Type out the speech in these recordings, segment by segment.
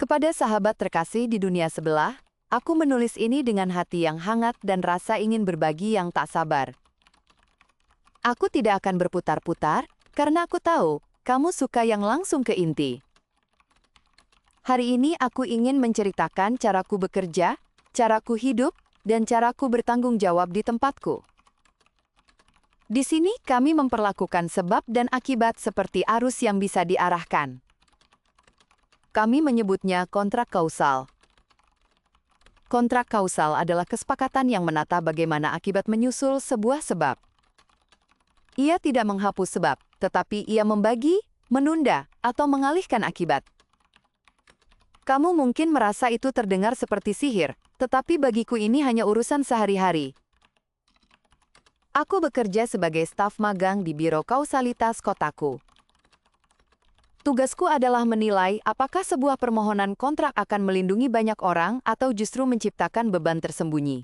Kepada sahabat terkasih di dunia sebelah, aku menulis ini dengan hati yang hangat dan rasa ingin berbagi yang tak sabar. Aku tidak akan berputar-putar, karena aku tahu kamu suka yang langsung ke inti. Hari ini aku ingin menceritakan caraku bekerja, caraku hidup, dan caraku bertanggung jawab di tempatku. Di sini kami memperlakukan sebab dan akibat seperti arus yang bisa diarahkan. Kami menyebutnya kontrak kausal. Kontrak kausal adalah kesepakatan yang menata bagaimana akibat menyusul sebuah sebab. Ia tidak menghapus sebab, tetapi ia membagi, menunda, atau mengalihkan akibat. Kamu mungkin merasa itu terdengar seperti sihir, tetapi bagiku ini hanya urusan sehari-hari. Aku bekerja sebagai staf magang di Biro Kausalitas kotaku. Tugasku adalah menilai apakah sebuah permohonan kontrak akan melindungi banyak orang atau justru menciptakan beban tersembunyi.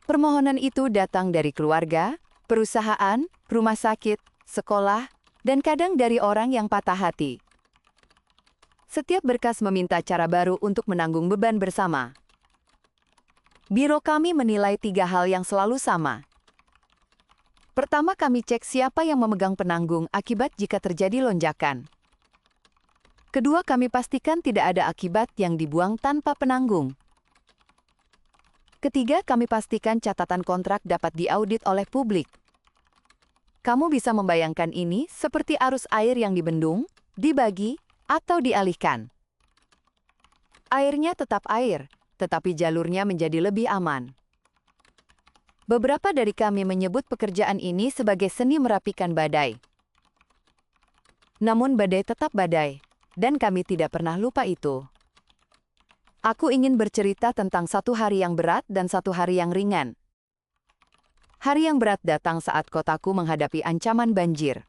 Permohonan itu datang dari keluarga, perusahaan, rumah sakit, sekolah, dan kadang dari orang yang patah hati. Setiap berkas meminta cara baru untuk menanggung beban bersama. Biro kami menilai 3 hal yang selalu sama. Pertama, kami cek siapa yang memegang penanggung akibat jika terjadi lonjakan. Kedua, kami pastikan tidak ada akibat yang dibuang tanpa penanggung. Ketiga, kami pastikan catatan kontrak dapat diaudit oleh publik. Kamu bisa membayangkan ini seperti arus air yang dibendung, dibagi, atau dialihkan. Airnya tetap air, tetapi jalurnya menjadi lebih aman. Beberapa dari kami menyebut pekerjaan ini sebagai seni merapikan badai. Namun badai tetap badai, dan kami tidak pernah lupa itu. Aku ingin bercerita tentang satu hari yang berat dan satu hari yang ringan. Hari yang berat datang saat kotaku menghadapi ancaman banjir.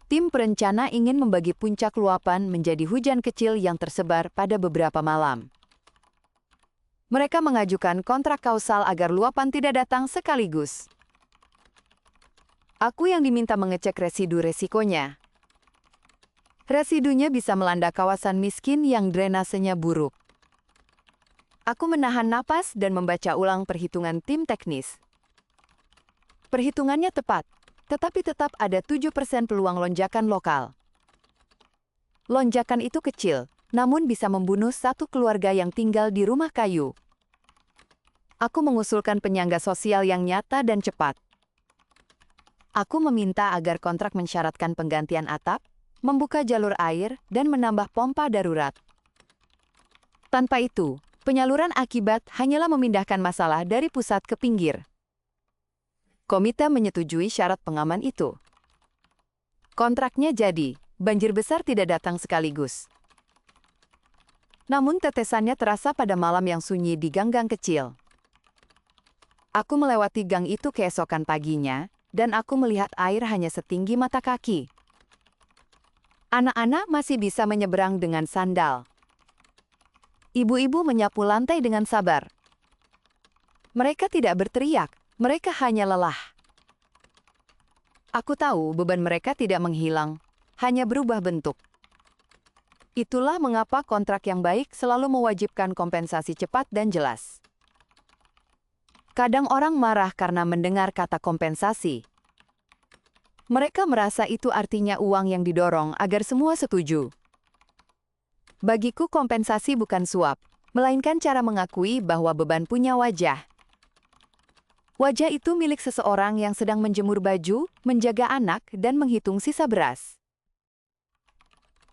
Tim perencana ingin membagi puncak luapan menjadi hujan kecil yang tersebar pada beberapa malam. Mereka mengajukan kontrak kausal agar luapan tidak datang sekaligus. Aku yang diminta mengecek residu resikonya. Residunya bisa melanda kawasan miskin yang drainasenya buruk. Aku menahan napas dan membaca ulang perhitungan tim teknis. Perhitungannya tepat, tetapi tetap ada 7% peluang lonjakan lokal. Lonjakan itu kecil, namun bisa membunuh satu keluarga yang tinggal di rumah kayu. Aku mengusulkan penyangga sosial yang nyata dan cepat. Aku meminta agar kontrak mensyaratkan penggantian atap, membuka jalur air, dan menambah pompa darurat. Tanpa itu, penyaluran akibat hanyalah memindahkan masalah dari pusat ke pinggir. Komite menyetujui syarat pengaman itu. Kontraknya jadi, banjir besar tidak datang sekaligus. Namun tetesannya terasa pada malam yang sunyi di gang-gang kecil. Aku melewati gang itu keesokan paginya, dan aku melihat air hanya setinggi mata kaki. Anak-anak masih bisa menyeberang dengan sandal. Ibu-ibu menyapu lantai dengan sabar. Mereka tidak berteriak, mereka hanya lelah. Aku tahu beban mereka tidak menghilang, hanya berubah bentuk. Itulah mengapa kontrak yang baik selalu mewajibkan kompensasi cepat dan jelas. Kadang orang marah karena mendengar kata kompensasi. Mereka merasa itu artinya uang yang didorong agar semua setuju. Bagiku kompensasi bukan suap, melainkan cara mengakui bahwa beban punya wajah. Wajah itu milik seseorang yang sedang menjemur baju, menjaga anak, dan menghitung sisa beras.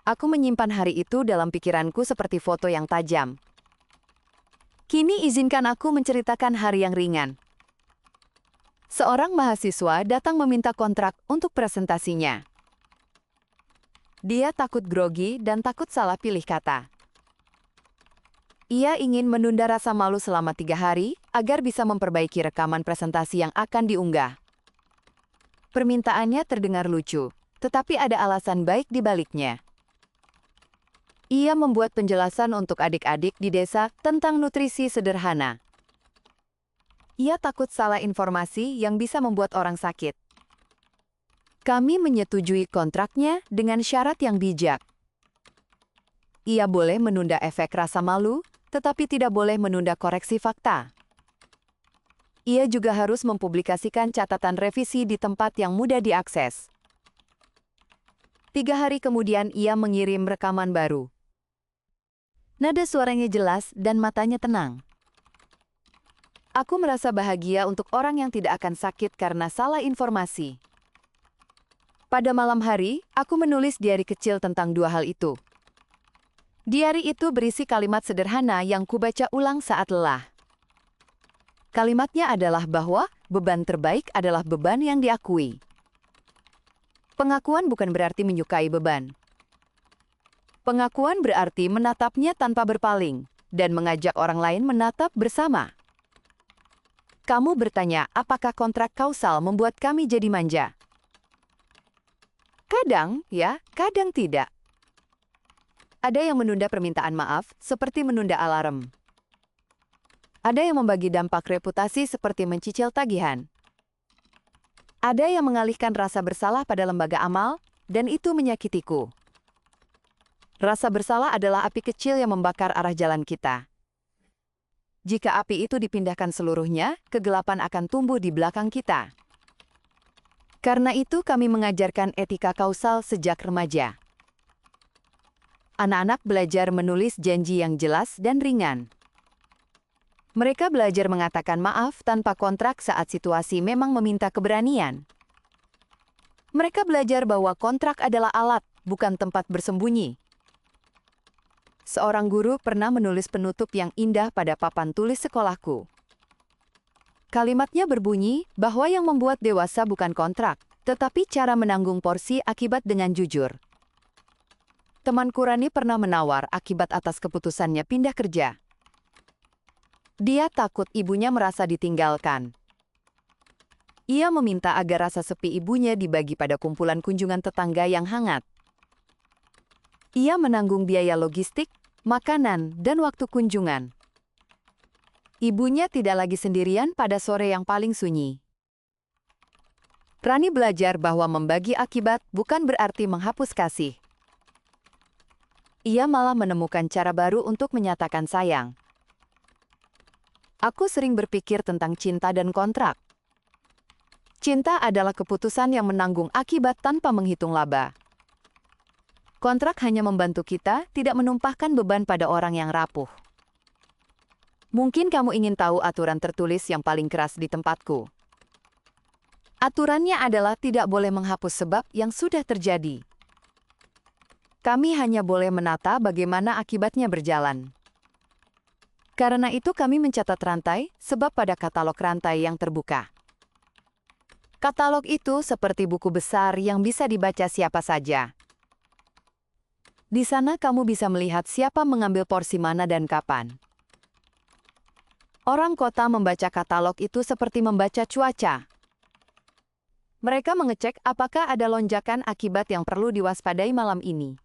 Aku menyimpan hari itu dalam pikiranku seperti foto yang tajam. Kini izinkan aku menceritakan hari yang ringan. Seorang mahasiswa datang meminta kontrak untuk presentasinya. Dia takut grogi dan takut salah pilih kata. Ia ingin menunda rasa malu selama 3 hari agar bisa memperbaiki rekaman presentasi yang akan diunggah. Permintaannya terdengar lucu, tetapi ada alasan baik di baliknya. Ia membuat penjelasan untuk adik-adik di desa tentang nutrisi sederhana. Ia takut salah informasi yang bisa membuat orang sakit. Kami menyetujui kontraknya dengan syarat yang bijak. Ia boleh menunda efek rasa malu, tetapi tidak boleh menunda koreksi fakta. Ia juga harus mempublikasikan catatan revisi di tempat yang mudah diakses. 3 hari kemudian ia mengirim rekaman baru. Nada suaranya jelas dan matanya tenang. Aku merasa bahagia untuk orang yang tidak akan sakit karena salah informasi. Pada malam hari, aku menulis diari kecil tentang 2 hal itu. Diari itu berisi kalimat sederhana yang kubaca ulang saat lelah. Kalimatnya adalah bahwa beban terbaik adalah beban yang diakui. Pengakuan bukan berarti menyukai beban. Pengakuan berarti menatapnya tanpa berpaling dan mengajak orang lain menatap bersama. Kamu bertanya, apakah kontrak kausal membuat kami jadi manja? Kadang, ya, kadang tidak. Ada yang menunda permintaan maaf, seperti menunda alarm. Ada yang membagi dampak reputasi seperti mencicil tagihan. Ada yang mengalihkan rasa bersalah pada lembaga amal, dan itu menyakitiku. Rasa bersalah adalah api kecil yang membakar arah jalan kita. Jika api itu dipindahkan seluruhnya, kegelapan akan tumbuh di belakang kita. Karena itu kami mengajarkan etika kausal sejak remaja. Anak-anak belajar menulis janji yang jelas dan ringan. Mereka belajar mengatakan maaf tanpa kontrak saat situasi memang meminta keberanian. Mereka belajar bahwa kontrak adalah alat, bukan tempat bersembunyi. Seorang guru pernah menulis penutup yang indah pada papan tulis sekolahku. Kalimatnya berbunyi bahwa yang membuat dewasa bukan kontrak, tetapi cara menanggung porsi akibat dengan jujur. Temanku Rani pernah menawar akibat atas keputusannya pindah kerja. Dia takut ibunya merasa ditinggalkan. Ia meminta agar rasa sepi ibunya dibagi pada kumpulan kunjungan tetangga yang hangat. Ia menanggung biaya logistik, makanan, dan waktu kunjungan. Ibunya tidak lagi sendirian pada sore yang paling sunyi. Rani belajar bahwa membagi akibat bukan berarti menghapus kasih. Ia malah menemukan cara baru untuk menyatakan sayang. Aku sering berpikir tentang cinta dan kontrak. Cinta adalah keputusan yang menanggung akibat tanpa menghitung laba. Kontrak hanya membantu kita tidak menumpahkan beban pada orang yang rapuh. Mungkin kamu ingin tahu aturan tertulis yang paling keras di tempatku. Aturannya adalah tidak boleh menghapus sebab yang sudah terjadi. Kami hanya boleh menata bagaimana akibatnya berjalan. Karena itu kami mencatat rantai, sebab pada katalog rantai yang terbuka. Katalog itu seperti buku besar yang bisa dibaca siapa saja. Di sana kamu bisa melihat siapa mengambil porsi mana dan kapan. Orang kota membaca katalog itu seperti membaca cuaca. Mereka mengecek apakah ada lonjakan akibat yang perlu diwaspadai malam ini.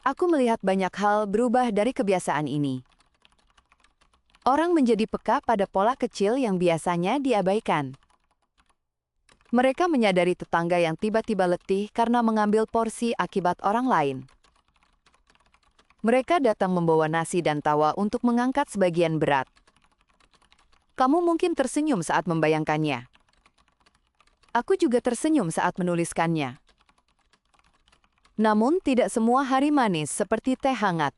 Aku melihat banyak hal berubah dari kebiasaan ini. Orang menjadi peka pada pola kecil yang biasanya diabaikan. Mereka menyadari tetangga yang tiba-tiba letih karena mengambil porsi akibat orang lain. Mereka datang membawa nasi dan tawa untuk mengangkat sebagian berat. Kamu mungkin tersenyum saat membayangkannya. Aku juga tersenyum saat menuliskannya. Namun tidak semua hari manis seperti teh hangat.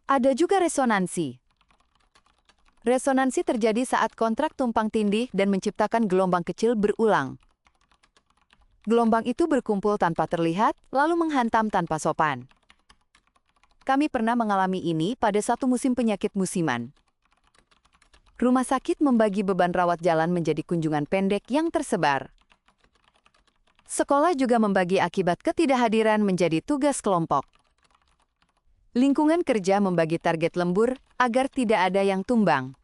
Ada juga resonansi. Resonansi terjadi saat kontrak tumpang tindih dan menciptakan gelombang kecil berulang. Gelombang itu berkumpul tanpa terlihat, lalu menghantam tanpa sopan. Kami pernah mengalami ini pada satu musim penyakit musiman. Rumah sakit membagi beban rawat jalan menjadi kunjungan pendek yang tersebar. Sekolah juga membagi akibat ketidakhadiran menjadi tugas kelompok. Lingkungan kerja membagi target lembur agar tidak ada yang tumbang.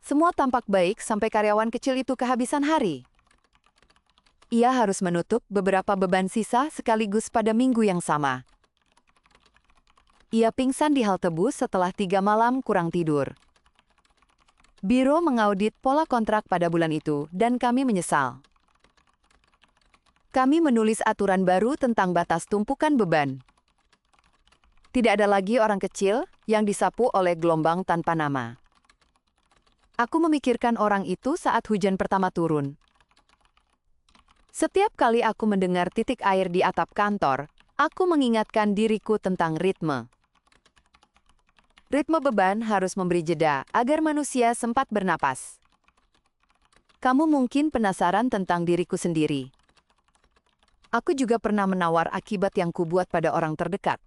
Semua tampak baik sampai karyawan kecil itu kehabisan hari. Ia harus menutup beberapa beban sisa sekaligus pada minggu yang sama. Ia pingsan di halte bus setelah 3 malam kurang tidur. Biro mengaudit pola kontrak pada bulan itu dan kami menyesal. Kami menulis aturan baru tentang batas tumpukan beban. Tidak ada lagi orang kecil yang disapu oleh gelombang tanpa nama. Aku memikirkan orang itu saat hujan pertama turun. Setiap kali aku mendengar titik air di atap kantor, aku mengingatkan diriku tentang ritme. Ritme beban harus memberi jeda agar manusia sempat bernapas. Kamu mungkin penasaran tentang diriku sendiri. Aku juga pernah menawar akibat yang kubuat pada orang terdekat.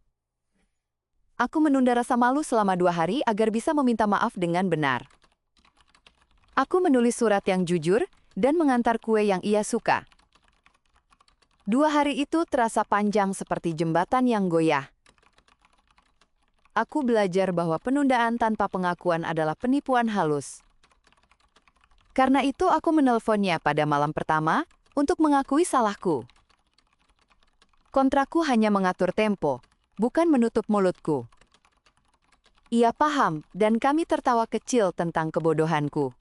Aku menunda rasa malu selama 2 hari agar bisa meminta maaf dengan benar. Aku menulis surat yang jujur dan mengantar kue yang ia suka. 2 hari itu terasa panjang seperti jembatan yang goyah. Aku belajar bahwa penundaan tanpa pengakuan adalah penipuan halus. Karena itu aku menelponnya pada malam pertama untuk mengakui salahku. Kontrakku hanya mengatur tempo, bukan menutup mulutku. Ia paham dan kami tertawa kecil tentang kebodohanku.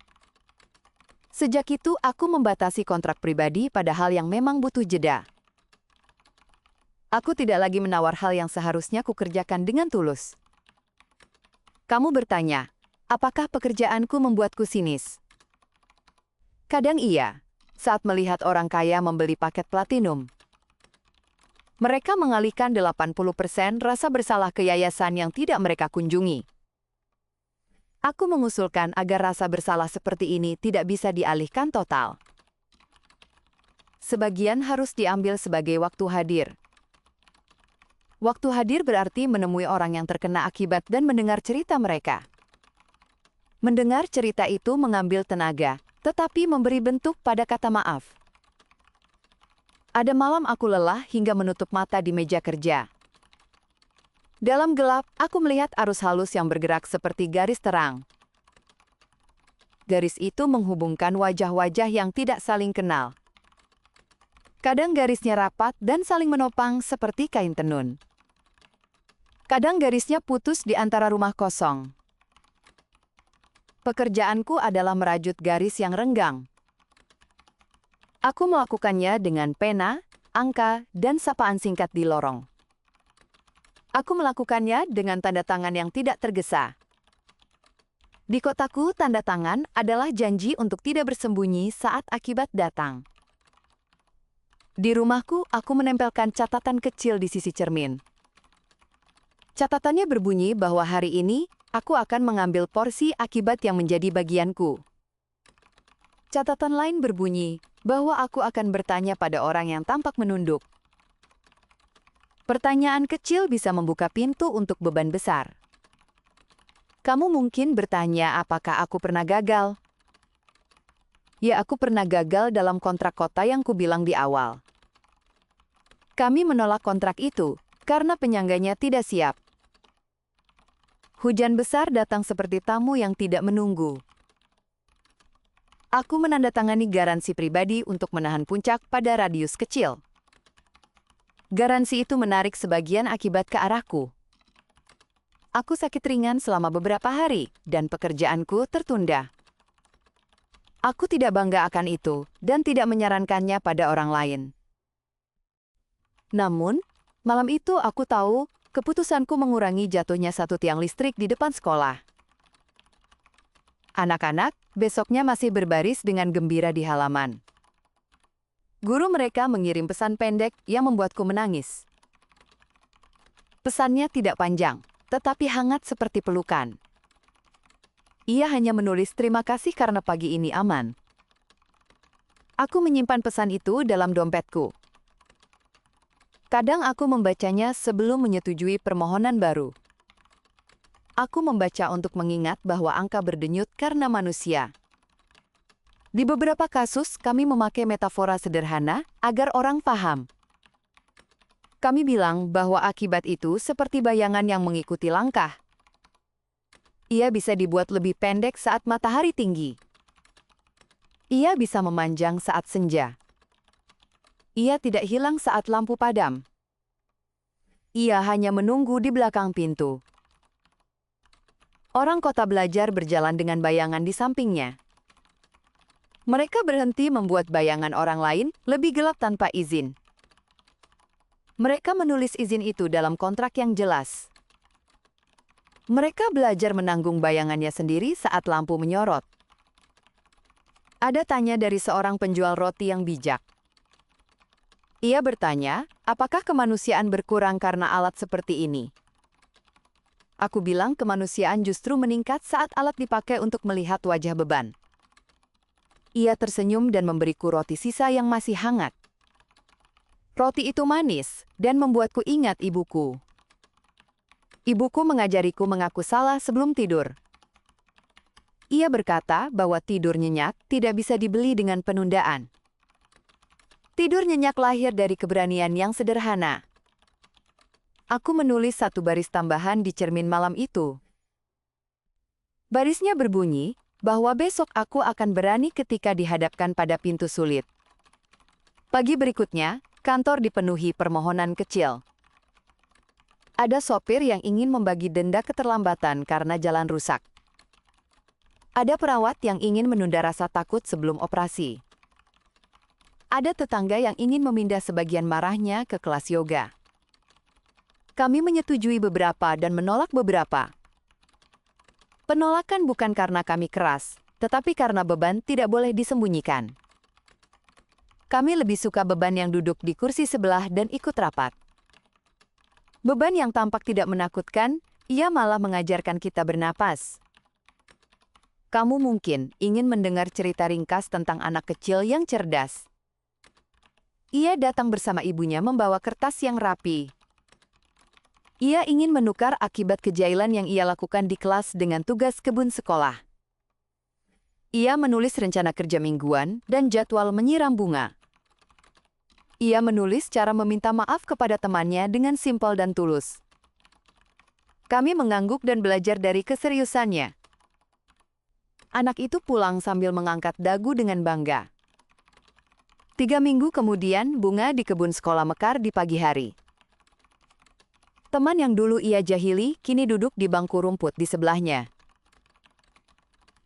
Sejak itu aku membatasi kontrak pribadi pada hal yang memang butuh jeda. Aku tidak lagi menawar hal yang seharusnya kukerjakan dengan tulus. Kamu bertanya, apakah pekerjaanku membuatku sinis? Kadang iya, saat melihat orang kaya membeli paket platinum. Mereka mengalihkan 80% rasa bersalah ke yayasan yang tidak mereka kunjungi. Aku mengusulkan agar rasa bersalah seperti ini tidak bisa dialihkan total. Sebagian harus diambil sebagai waktu hadir. Waktu hadir berarti menemui orang yang terkena akibat dan mendengar cerita mereka. Mendengar cerita itu mengambil tenaga, tetapi memberi bentuk pada kata maaf. Ada malam aku lelah hingga menutup mata di meja kerja. Dalam gelap, aku melihat arus halus yang bergerak seperti garis terang. Garis itu menghubungkan wajah-wajah yang tidak saling kenal. Kadang garisnya rapat dan saling menopang seperti kain tenun. Kadang garisnya putus di antara rumah kosong. Pekerjaanku adalah merajut garis yang renggang. Aku melakukannya dengan pena, angka, dan sapaan singkat di lorong. Aku melakukannya dengan tanda tangan yang tidak tergesa. Di kotaku, tanda tangan adalah janji untuk tidak bersembunyi saat akibat datang. Di rumahku, aku menempelkan catatan kecil di sisi cermin. Catatannya berbunyi bahwa hari ini, aku akan mengambil porsi akibat yang menjadi bagianku. Catatan lain berbunyi bahwa aku akan bertanya pada orang yang tampak menunduk. Pertanyaan kecil bisa membuka pintu untuk beban besar. Kamu mungkin bertanya apakah aku pernah gagal? Ya, aku pernah gagal dalam kontrak kota yang kubilang di awal. Kami menolak kontrak itu karena penyangganya tidak siap. Hujan besar datang seperti tamu yang tidak menunggu. Aku menandatangani garansi pribadi untuk menahan puncak pada radius kecil. Garansi itu menarik sebagian akibat ke arahku. Aku sakit ringan selama beberapa hari, dan pekerjaanku tertunda. Aku tidak bangga akan itu, dan tidak menyarankannya pada orang lain. Namun, malam itu aku tahu keputusanku mengurangi jatuhnya 1 tiang listrik di depan sekolah. Anak-anak besoknya masih berbaris dengan gembira di halaman. Guru mereka mengirim pesan pendek yang membuatku menangis. Pesannya tidak panjang, tetapi hangat seperti pelukan. Ia hanya menulis terima kasih karena pagi ini aman. Aku menyimpan pesan itu dalam dompetku. Kadang aku membacanya sebelum menyetujui permohonan baru. Aku membaca untuk mengingat bahwa angka berdenyut karena manusia. Di beberapa kasus, kami memakai metafora sederhana agar orang paham. Kami bilang bahwa akibat itu seperti bayangan yang mengikuti langkah. Ia bisa dibuat lebih pendek saat matahari tinggi. Ia bisa memanjang saat senja. Ia tidak hilang saat lampu padam. Ia hanya menunggu di belakang pintu. Orang kota belajar berjalan dengan bayangan di sampingnya. Mereka berhenti membuat bayangan orang lain lebih gelap tanpa izin. Mereka menulis izin itu dalam kontrak yang jelas. Mereka belajar menanggung bayangannya sendiri saat lampu menyorot. Ada tanya dari seorang penjual roti yang bijak. Ia bertanya, apakah kemanusiaan berkurang karena alat seperti ini? Aku bilang kemanusiaan justru meningkat saat alat dipakai untuk melihat wajah beban. Ia tersenyum dan memberiku roti sisa yang masih hangat. Roti itu manis dan membuatku ingat ibuku. Ibuku mengajariku mengaku salah sebelum tidur. Ia berkata bahwa tidur nyenyak tidak bisa dibeli dengan penundaan. Tidur nyenyak lahir dari keberanian yang sederhana. Aku menulis satu baris tambahan di cermin malam itu. Barisnya berbunyi bahwa besok aku akan berani ketika dihadapkan pada pintu sulit. Pagi berikutnya, kantor dipenuhi permohonan kecil. Ada sopir yang ingin membagi denda keterlambatan karena jalan rusak. Ada perawat yang ingin menunda rasa takut sebelum operasi. Ada tetangga yang ingin memindah sebagian marahnya ke kelas yoga. Kami menyetujui beberapa dan menolak beberapa. Penolakan bukan karena kami keras, tetapi karena beban tidak boleh disembunyikan. Kami lebih suka beban yang duduk di kursi sebelah dan ikut rapat. Beban yang tampak tidak menakutkan, ia malah mengajarkan kita bernapas. Kamu mungkin ingin mendengar cerita ringkas tentang anak kecil yang cerdas. Ia datang bersama ibunya membawa kertas yang rapi. Ia ingin menukar akibat kejailan yang ia lakukan di kelas dengan tugas kebun sekolah. Ia menulis rencana kerja mingguan dan jadwal menyiram bunga. Ia menulis cara meminta maaf kepada temannya dengan simpel dan tulus. Kami mengangguk dan belajar dari keseriusannya. Anak itu pulang sambil mengangkat dagu dengan bangga. 3 minggu kemudian, bunga di kebun sekolah mekar di pagi hari. Teman yang dulu ia jahili, kini duduk di bangku rumput di sebelahnya.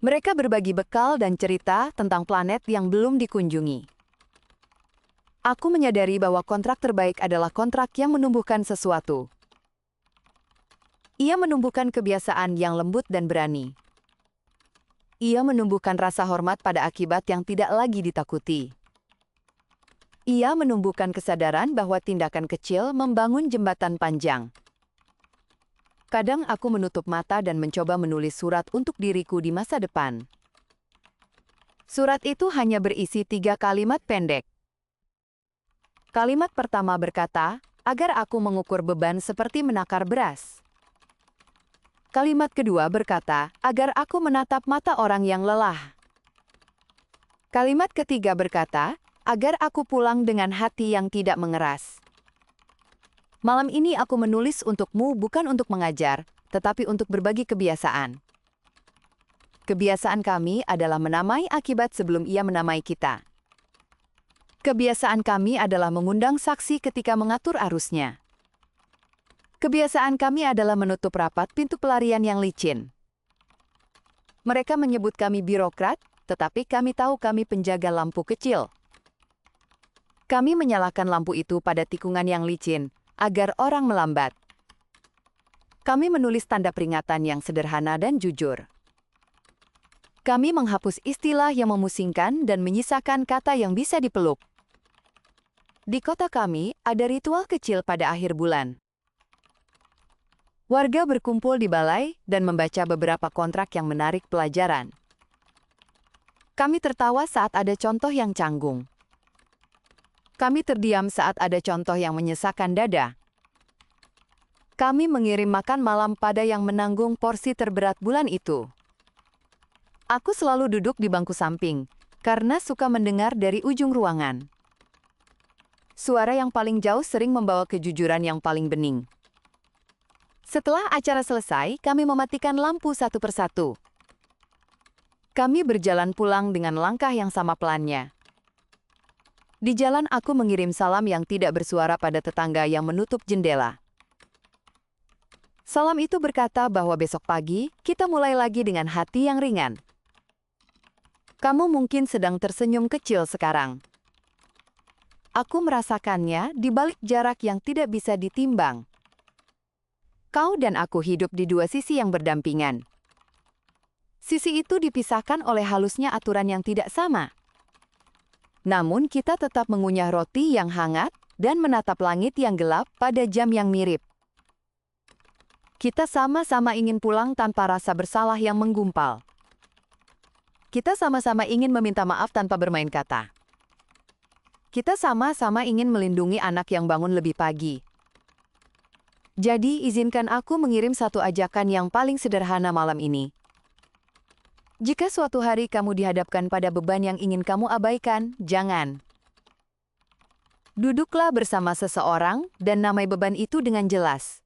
Mereka berbagi bekal dan cerita tentang planet yang belum dikunjungi. Aku menyadari bahwa kontrak terbaik adalah kontrak yang menumbuhkan sesuatu. Ia menumbuhkan kebiasaan yang lembut dan berani. Ia menumbuhkan rasa hormat pada akibat yang tidak lagi ditakuti. Ia menumbuhkan kesadaran bahwa tindakan kecil membangun jembatan panjang. Kadang aku menutup mata dan mencoba menulis surat untuk diriku di masa depan. Surat itu hanya berisi 3 kalimat pendek. Kalimat pertama berkata, agar aku mengukur beban seperti menakar beras. Kalimat kedua berkata, agar aku menatap mata orang yang lelah. Kalimat ketiga berkata, agar aku pulang dengan hati yang tidak mengeras. Malam ini aku menulis untukmu bukan untuk mengajar, tetapi untuk berbagi kebiasaan. Kebiasaan kami adalah menamai akibat sebelum ia menamai kita. Kebiasaan kami adalah mengundang saksi ketika mengatur arusnya. Kebiasaan kami adalah menutup rapat pintu pelarian yang licin. Mereka menyebut kami birokrat, tetapi kami tahu kami penjaga lampu kecil. Kami menyalakan lampu itu pada tikungan yang licin, agar orang melambat. Kami menulis tanda peringatan yang sederhana dan jujur. Kami menghapus istilah yang memusingkan dan menyisakan kata yang bisa dipeluk. Di kota kami, ada ritual kecil pada akhir bulan. Warga berkumpul di balai dan membaca beberapa kontrak yang menarik pelajaran. Kami tertawa saat ada contoh yang canggung. Kami terdiam saat ada contoh yang menyesakan dada. Kami mengirim makan malam pada yang menanggung porsi terberat bulan itu. Aku selalu duduk di bangku samping, karena suka mendengar dari ujung ruangan. Suara yang paling jauh sering membawa kejujuran yang paling bening. Setelah acara selesai, kami mematikan lampu satu persatu. Kami berjalan pulang dengan langkah yang sama pelannya. Di jalan aku mengirim salam yang tidak bersuara pada tetangga yang menutup jendela. Salam itu berkata bahwa besok pagi, kita mulai lagi dengan hati yang ringan. Kamu mungkin sedang tersenyum kecil sekarang. Aku merasakannya di balik jarak yang tidak bisa ditimbang. Kau dan aku hidup di dua sisi yang berdampingan. Sisi itu dipisahkan oleh halusnya aturan yang tidak sama. Namun kita tetap mengunyah roti yang hangat dan menatap langit yang gelap pada jam yang mirip. Kita sama-sama ingin pulang tanpa rasa bersalah yang menggumpal. Kita sama-sama ingin meminta maaf tanpa bermain kata. Kita sama-sama ingin melindungi anak yang bangun lebih pagi. Jadi, izinkan aku mengirim satu ajakan yang paling sederhana malam ini. Jika suatu hari kamu dihadapkan pada beban yang ingin kamu abaikan, jangan. Duduklah bersama seseorang dan namai beban itu dengan jelas.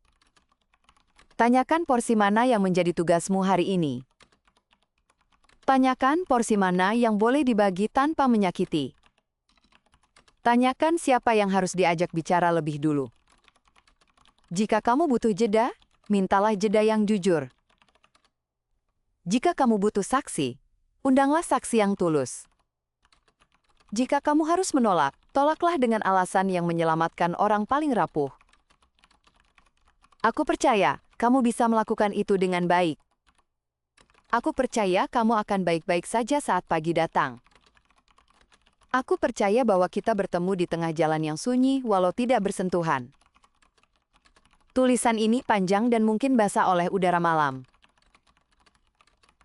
Tanyakan porsi mana yang menjadi tugasmu hari ini. Tanyakan porsi mana yang boleh dibagi tanpa menyakiti. Tanyakan siapa yang harus diajak bicara lebih dulu. Jika kamu butuh jeda, mintalah jeda yang jujur. Jika kamu butuh saksi, undanglah saksi yang tulus. Jika kamu harus menolak, tolaklah dengan alasan yang menyelamatkan orang paling rapuh. Aku percaya kamu bisa melakukan itu dengan baik. Aku percaya kamu akan baik-baik saja saat pagi datang. Aku percaya bahwa kita bertemu di tengah jalan yang sunyi walau tidak bersentuhan. Tulisan ini panjang dan mungkin basah oleh udara malam.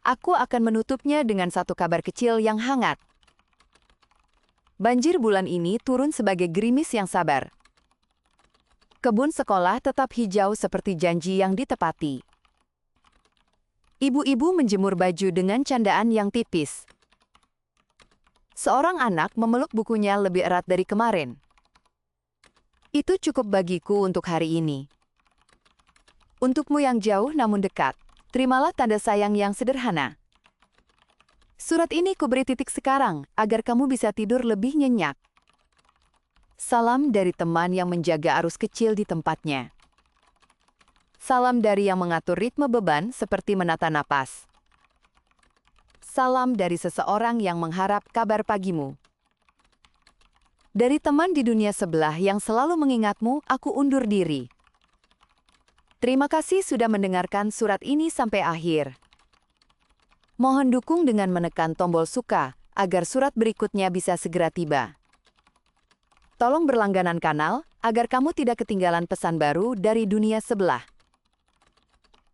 Aku akan menutupnya dengan satu kabar kecil yang hangat. Banjir bulan ini turun sebagai gerimis yang sabar. Kebun sekolah tetap hijau seperti janji yang ditepati. Ibu-ibu menjemur baju dengan candaan yang tipis. Seorang anak memeluk bukunya lebih erat dari kemarin. Itu cukup bagiku untuk hari ini. Untukmu yang jauh namun dekat, terimalah tanda sayang yang sederhana. Surat ini kuberi titik sekarang, agar kamu bisa tidur lebih nyenyak. Salam dari teman yang menjaga arus kecil di tempatnya. Salam dari yang mengatur ritme beban seperti menata napas. Salam dari seseorang yang mengharap kabar pagimu. Dari teman di dunia sebelah yang selalu mengingatmu, aku undur diri. Terima kasih sudah mendengarkan surat ini sampai akhir. Mohon dukung dengan menekan tombol suka, agar surat berikutnya bisa segera tiba. Tolong berlangganan kanal, agar kamu tidak ketinggalan pesan baru dari dunia sebelah.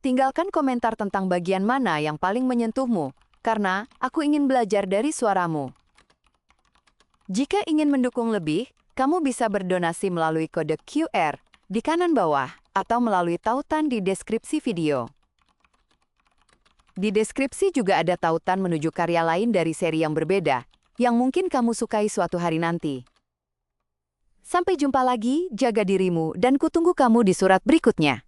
Tinggalkan komentar tentang bagian mana yang paling menyentuhmu, karena aku ingin belajar dari suaramu. Jika ingin mendukung lebih, kamu bisa berdonasi melalui kode QR di kanan bawah atau melalui tautan di deskripsi video. Di deskripsi juga ada tautan menuju karya lain dari seri yang berbeda, yang mungkin kamu sukai suatu hari nanti. Sampai jumpa lagi, jaga dirimu, dan kutunggu kamu di surat berikutnya.